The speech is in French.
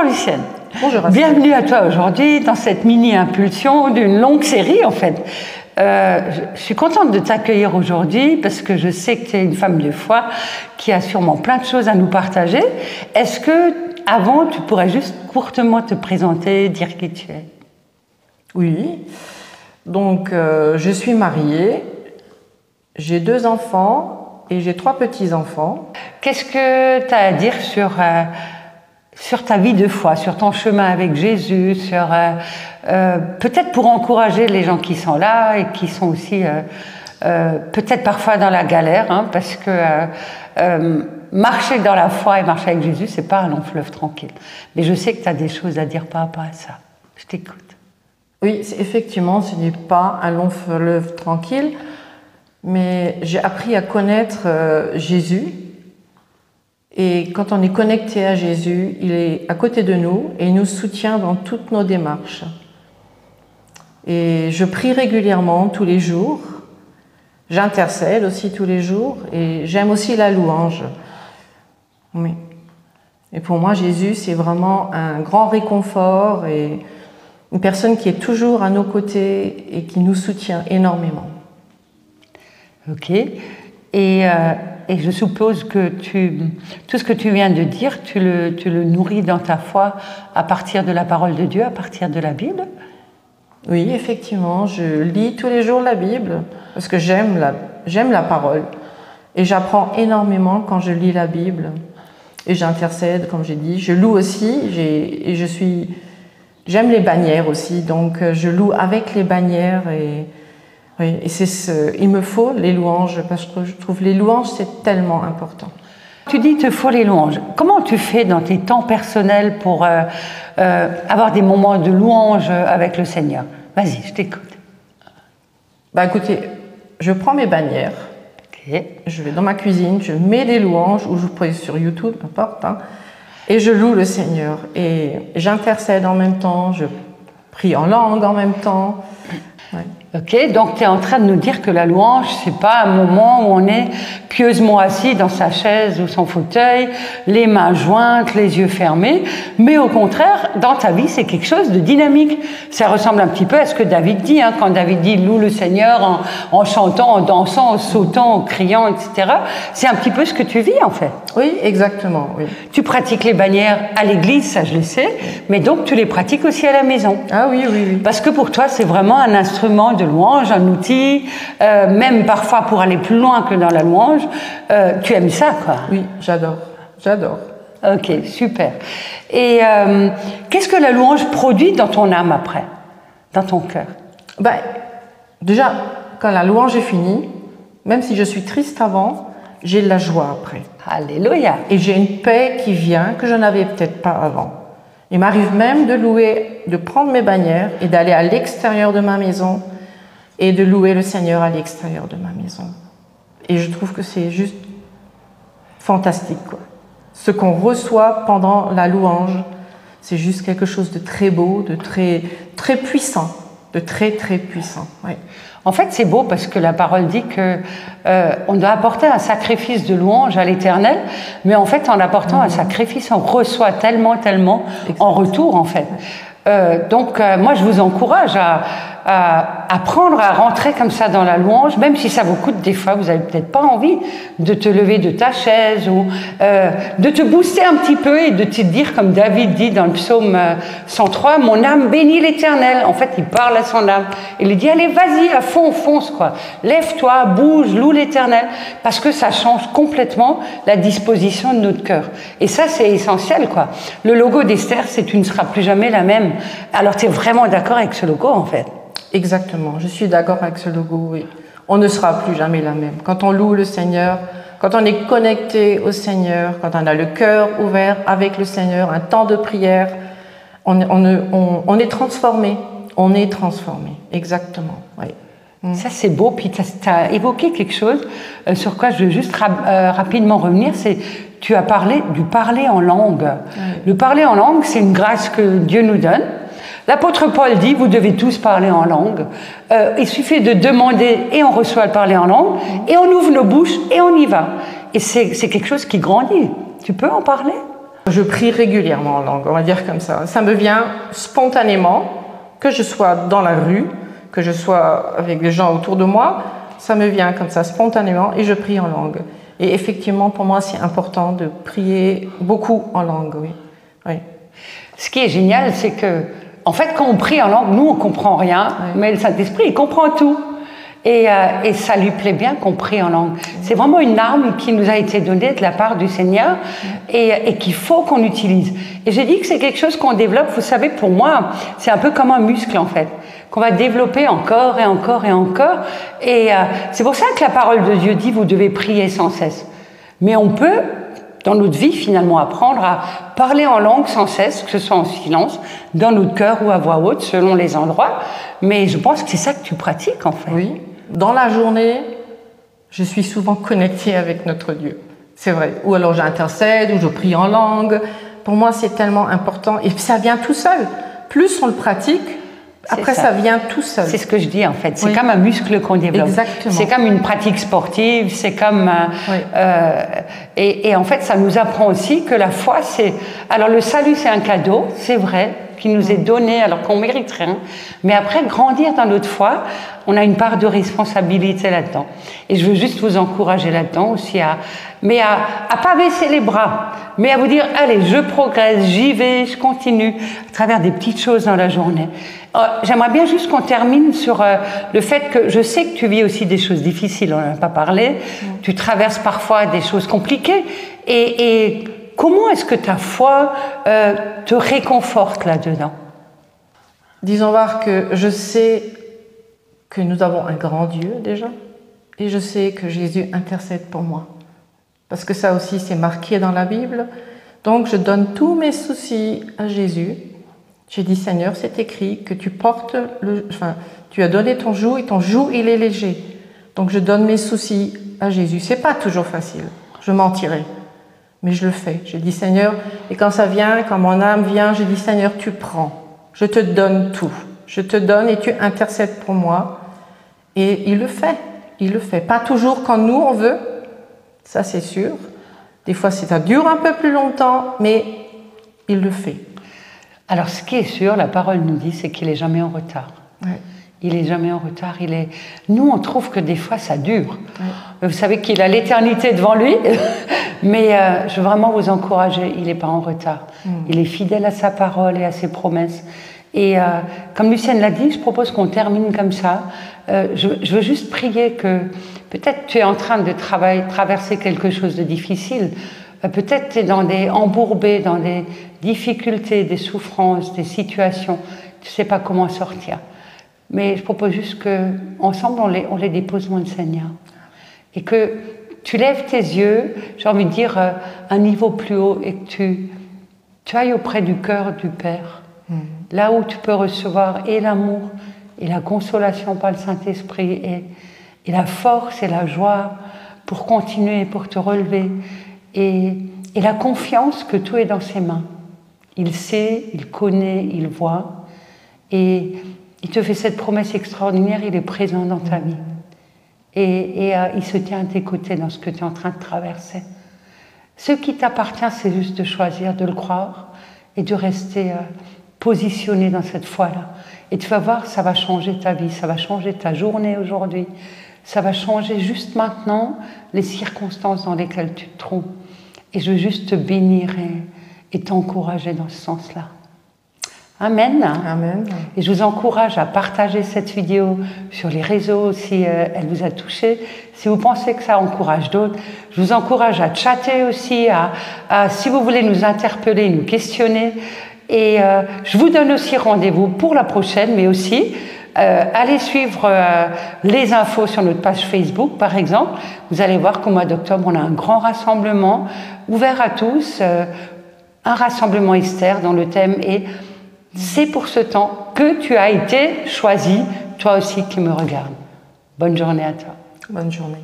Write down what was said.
Lucienne. Bonjour. Bienvenue à toi aujourd'hui dans cette mini-impulsion d'une longue série en fait. Je suis contente de t'accueillir aujourd'hui parce que je sais que tu es une femme de foi qui a sûrement plein de choses à nous partager. Est-ce que, avant, tu pourrais juste courtement te présenter, dire qui tu es? Oui, donc je suis mariée, j'ai 2 enfants et j'ai 3 petits-enfants. Qu'est-ce que tu as à dire sur ta vie de foi, sur ton chemin avec Jésus, sur peut-être pour encourager les gens qui sont là et qui sont aussi peut-être parfois dans la galère, hein, parce que marcher dans la foi et marcher avec Jésus, c'est pas un long fleuve tranquille. Mais je sais que tu as des choses à dire par rapport à ça. Je t'écoute. Oui, effectivement, ce n'est pas un long fleuve tranquille, mais j'ai appris à connaître Jésus. Et quand on est connecté à Jésus, il est à côté de nous et il nous soutient dans toutes nos démarches. Et je prie régulièrement tous les jours, j'intercède aussi tous les jours et j'aime aussi la louange. Oui. Et pour moi, Jésus, c'est vraiment un grand réconfort et une personne qui est toujours à nos côtés et qui nous soutient énormément. Ok. Et je suppose que tout ce que tu viens de dire, tu le nourris dans ta foi à partir de la parole de Dieu, à partir de la Bible? Oui, effectivement, je lis tous les jours la Bible parce que j'aime la parole. Et j'apprends énormément quand je lis la Bible. Et j'intercède, comme j'ai dit. Je loue aussi, j'aime les bannières aussi, donc je loue avec les bannières et... Oui, et il me faut les louanges, parce que je trouve les louanges, c'est tellement important. Tu dis, il te faut les louanges. Comment tu fais dans tes temps personnels pour avoir des moments de louange avec le Seigneur? Vas-y, je t'écoute. Bah écoutez, je prends mes bannières, je vais dans ma cuisine, je mets des louanges, ou je peux sur YouTube, n'importe, hein, et je loue le Seigneur. Et j'intercède en même temps, je prie en langue en même temps. Ouais. Ok, donc tu es en train de nous dire que la louange, c'est pas un moment où on est pieusement assis dans sa chaise ou son fauteuil, les mains jointes, les yeux fermés, mais au contraire, dans ta vie, c'est quelque chose de dynamique. Ça ressemble un petit peu à ce que David dit, hein, quand David dit « loue le Seigneur » en chantant, en dansant, en sautant, en criant, etc. C'est un petit peu ce que tu vis, en fait. Oui, exactement, oui. Tu pratiques les bannières à l'église, ça je le sais, mais donc tu les pratiques aussi à la maison. Ah oui, oui, oui. Parce que pour toi, c'est vraiment un instrument de louange, un outil, même parfois pour aller plus loin que dans la louange. Tu aimes ça, quoi? Oui, j'adore, j'adore. Ok, super. Et qu'est-ce que la louange produit dans ton âme après, dans ton cœur? Ben, déjà, quand la louange est finie, même si je suis triste avant, j'ai de la joie après. Alléluia. Et j'ai une paix qui vient que je n'avais peut-être pas avant. Il m'arrive même de louer, de prendre mes bannières et d'aller à l'extérieur de ma maison et de louer le Seigneur à l'extérieur de ma maison. Et je trouve que c'est juste fantastique, quoi. Ce qu'on reçoit pendant la louange, c'est juste quelque chose de très beau, de très, très puissant, de très, très puissant. Oui. En fait, c'est beau parce que la parole dit que on doit apporter un sacrifice de louange à l'Éternel, mais en fait, en apportant un sacrifice, on reçoit tellement en retour, en fait. Donc, moi, je vous encourage à apprendre à rentrer comme ça dans la louange, même si ça vous coûte des fois, vous n'avez peut-être pas envie de te lever de ta chaise ou de te booster un petit peu et de te dire, comme David dit dans le psaume 103, « Mon âme bénit l'Éternel ». En fait, il parle à son âme. Il lui dit « Allez, vas-y, à fond, fonce, quoi. Lève-toi, bouge, loue l'Éternel ». Parce que ça change complètement la disposition de notre cœur. Et ça, c'est essentiel, quoi. Le logo d'Esther, c'est « Tu ne seras plus jamais la même ». Alors, tu es vraiment d'accord avec ce logo, en fait? Exactement, je suis d'accord avec ce logo, oui. On ne sera plus jamais la même. Quand on loue le Seigneur, quand on est connecté au Seigneur, quand on a le cœur ouvert avec le Seigneur, un temps de prière, on est transformé. On est transformé, exactement, oui. Ça, c'est beau. Puis, tu as évoqué quelque chose sur quoi je veux juste rapidement revenir. C'est tu as parlé du parler en langue. Oui. Le parler en langue, c'est une grâce que Dieu nous donne. L'apôtre Paul dit, vous devez tous parler en langue. Il suffit de demander et on reçoit le parler en langue, et on ouvre nos bouches et on y va. Et c'est quelque chose qui grandit. Tu peux en parler? Je prie régulièrement en langue, on va dire comme ça. Ça me vient spontanément, que je sois dans la rue, que je sois avec les gens autour de moi, ça me vient comme ça spontanément et je prie en langue. Et effectivement, pour moi, c'est important de prier beaucoup en langue, oui. Oui. Ce qui est génial, c'est que, en fait, quand on prie en langue, nous, on ne comprend rien, mais le Saint-Esprit, il comprend tout. Et ça lui plaît bien qu'on prie en langue. C'est vraiment une arme qui nous a été donnée de la part du Seigneur et qu'il faut qu'on utilise. Et j'ai dit que c'est quelque chose qu'on développe. Vous savez, pour moi, c'est un peu comme un muscle, en fait, qu'on va développer encore et encore et encore. Et c'est pour ça que la parole de Dieu dit, vous devez prier sans cesse. Mais on peut, dans notre vie, finalement, apprendre à parler en langue sans cesse, que ce soit en silence, dans notre cœur ou à voix haute, selon les endroits. Mais je pense que c'est ça que tu pratiques, en fait. Oui. Dans la journée, je suis souvent connectée avec notre Dieu. C'est vrai. Ou alors j'intercède, ou je prie en langue. Pour moi, c'est tellement important. Et ça vient tout seul. Plus on le pratique, après ça vient tout seul. C'est ce que je dis, en fait. C'est comme un muscle qu'on développe. Exactement. C'est comme une pratique sportive. C'est comme... et en fait, ça nous apprend aussi que la foi, c'est... Alors, le salut, c'est un cadeau, c'est vrai, qui nous est donné alors qu'on mérite rien. Mais après, grandir dans notre foi, on a une part de responsabilité là-dedans. Et je veux juste vous encourager là-dedans aussi à pas baisser les bras, mais à vous dire, allez, je progresse, j'y vais, je continue, à travers des petites choses dans la journée. J'aimerais bien juste qu'on termine sur le fait que je sais que tu vis aussi des choses difficiles, on n'en a pas parlé, tu traverses parfois des choses compliquées, et comment est-ce que ta foi te réconforte là-dedans? Disons voir que je sais que nous avons un grand Dieu déjà, et je sais que Jésus intercède pour moi. Parce que ça aussi c'est marqué dans la Bible. Donc je donne tous mes soucis à Jésus. J'ai dit, Seigneur, c'est écrit que tu portes tu as donné ton joug et ton joug il est léger. Donc je donne mes soucis à Jésus. C'est pas toujours facile, je mentirais. Mais je le fais. Je dis, Seigneur, et quand ça vient, quand mon âme vient, je dis, Seigneur, tu prends. Je te donne tout. Je te donne et tu intercèdes pour moi. Et il le fait. Il le fait. Pas toujours quand nous, on veut. Ça, c'est sûr. Des fois, ça dure un peu plus longtemps, mais il le fait. Alors, ce qui est sûr, la parole nous dit, c'est qu'il n'est jamais en retard. Ouais. Il n'est jamais en retard. Nous, on trouve que des fois, ça dure. Ouais. Vous savez qu'il a l'éternité devant lui, mais je veux vraiment vous encourager, il n'est pas en retard. Il est fidèle à sa parole et à ses promesses. Et comme Lucienne l'a dit, je propose qu'on termine comme ça. Je veux juste prier que peut-être tu es en train de traverser quelque chose de difficile. Peut-être tu es embourbé dans des difficultés, des souffrances, des situations. Tu ne sais pas comment sortir. Mais je propose juste qu'ensemble, on les dépose devant le Seigneur. Et que tu lèves tes yeux, j'ai envie de dire, un niveau plus haut, et que tu ailles auprès du cœur du Père. Là où tu peux recevoir et l'amour, et la consolation par le Saint-Esprit, et la force et la joie pour continuer, pour te relever. Et la confiance que tout est dans ses mains. Il sait, il connaît, il voit. Et il te fait cette promesse extraordinaire, il est présent dans ta vie. Et il se tient à tes côtés dans ce que tu es en train de traverser. Ce qui t'appartient, c'est juste de choisir de le croire et de rester positionné dans cette foi-là. Et tu vas voir, ça va changer ta vie, ça va changer ta journée aujourd'hui. Ça va changer juste maintenant les circonstances dans lesquelles tu te trouves. Et je veux juste te bénir et t'encourager dans ce sens-là. Amen. Amen. Et je vous encourage à partager cette vidéo sur les réseaux si elle vous a touché. Si vous pensez que ça encourage d'autres, je vous encourage à chatter aussi, si vous voulez nous interpeller, nous questionner. Et je vous donne aussi rendez-vous pour la prochaine, mais aussi allez suivre les infos sur notre page Facebook, par exemple. Vous allez voir qu'au mois d'octobre, on a un grand rassemblement ouvert à tous, un rassemblement Esther dont le thème est « C'est pour ce temps que tu as été choisi, toi aussi qui me regardes ». Bonne journée à toi. Bonne journée.